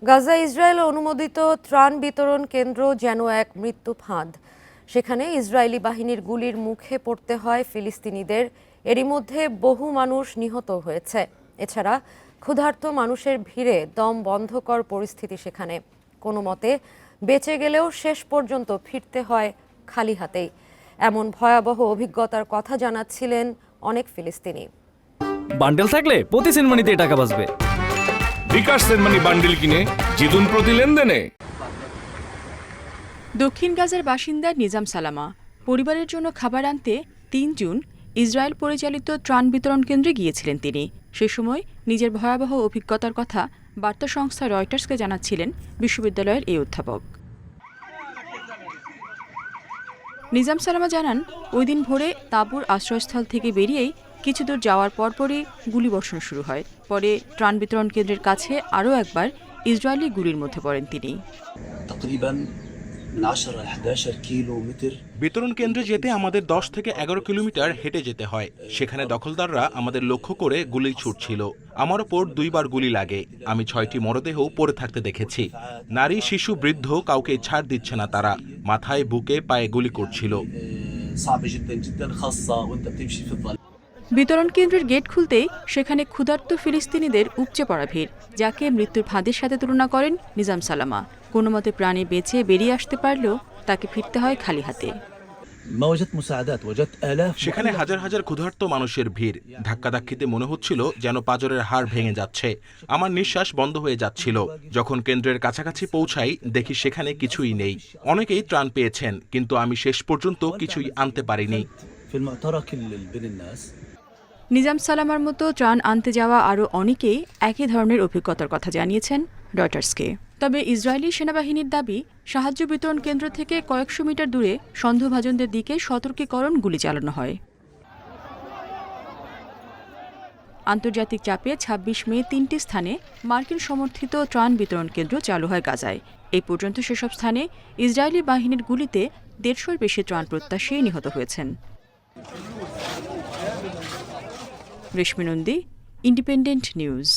Gaza Israel অনুমোদিত ত্রাণ বিতরণ কেন্দ্র যেন এক মৃত্যু ফাঁদ। সেখানে ইসরায়েলি বাহিনীর গুলির মুখে পড়তে হয় ফিলিস্তিনিদের। এরই মধ্যে বহু মানুষ নিহত হয়েছে। এছাড়া ক্ষুধার্ত মানুষের ভিড়ে দম বন্ধকর পরিস্থিতি সেখানে। কোনো মতে বেঁচে গেলেও শেষ পর্যন্ত ফিরতে হয় খালি হাতেই। এমন ভয়াবহ অভিজ্ঞতার কথা জানাচ্ছিলেন অনেক ফিলিস্তিনি। বান্ডেল থাকলে প্রতি সেনমানিতে টাকা বাঁচবে। বিকাশ সেনমানি বান্ডেল কিনে জিতুন প্রতি লেনদেনে। দক্ষিণ গাজার বাসিন্দা নিজাম সালামা পরিবারের জন্য খাবার আনতে ৩ জুন ইসরায়েল পরিচালিত ত্রাণ বিতরণ কেন্দ্রে গিয়েছিলেন তিনি। সে সময় নিজের ভয়াবহ অভিজ্ঞতার কথা বার্তা সংস্থা রয়টার্সকে জানাচ্ছিলেন বিশ্ববিদ্যালয়ের এই অধ্যাপক। নিজাম সালামা জানান, ওই দিন ভোরে তাঁবুর আশ্রয়স্থল থেকে বেরিয়েই কিছু দূর যাওয়ার পরপরই গুলিবর্ষণ শুরু হয়। পরে ত্রাণ বিতরণ কেন্দ্রের কাছে আরও একবার ইসরায়েলি গুলির মধ্যে পড়েন তিনি। বিতরণ কেন্দ্রে যেতে আমাদের 10 থেকে 11 কিলোমিটার হেঁটে যেতে হয়। সেখানে দখলদাররা আমাদের লক্ষ্য করে গুলি ছুটছিল। আমার ওপর 2 বার গুলি লাগে। আমি 6টি মরদেহ পড়ে থাকতে দেখেছি। নারী, শিশু, বৃদ্ধ কাউকে ছাড় দিচ্ছে না তারা। মাথায়, বুকে, পায়ে গুলি করছিল। বিতরণ কেন্দ্রের গেট খুলতেই সেখানে ক্ষুধার্ত ফিলিস্তিনিদের উপচে পড়া ভিড়, যাকে মৃত্যুর ফাঁদের সাথে তুলনা করেন নিজাম সালামা। কোনো মতে প্রাণে বেঁচে বেরিয়ে আসতে পারলেও তাকে ফিরতে হয় খালি হাতে। সেখানে হাজার হাজার ক্ষুধার্ত মানুষের ভিড়। ধাক্কাধাক্কিতে মনে হচ্ছিল যেন পাঁজরের হাড় ভেঙে যাচ্ছে। আমার নিঃশ্বাস বন্ধ হয়ে যাচ্ছিল। যখন কেন্দ্রের কাছাকাছি পৌঁছাই দেখি সেখানে কিছুই নেই। অনেকেই ত্রাণ পেয়েছেন, কিন্তু আমি শেষ পর্যন্ত কিছুই আনতে পারিনি। নিজাম সালামার মতো ত্রাণ আনতে যাওয়া আরও অনেকেই একই ধরনের অভিজ্ঞতার কথা জানিয়েছেন রয়টার্সকে। তবে ইসরায়েলি সেনাবাহিনীর দাবি, সাহায্য বিতরণ কেন্দ্র থেকে কয়েকশো মিটার দূরে সন্দেহভাজনদের দিকে সতর্কীকরণ গুলি চালানো হয়। আন্তর্জাতিক চাপে ২৬ মে ৩টি স্থানে মার্কিন সমর্থিত ত্রাণ বিতরণ কেন্দ্র চালু হয় গাজায়। এই পর্যন্ত সেসব স্থানে ইসরায়েলি বাহিনীর গুলিতে ১৫০-র বেশি ত্রাণ প্রত্যাশী নিহত হয়েছেন। রেশমি নন্দী, ইন্ডিপেন্ডেন্ট নিউজ।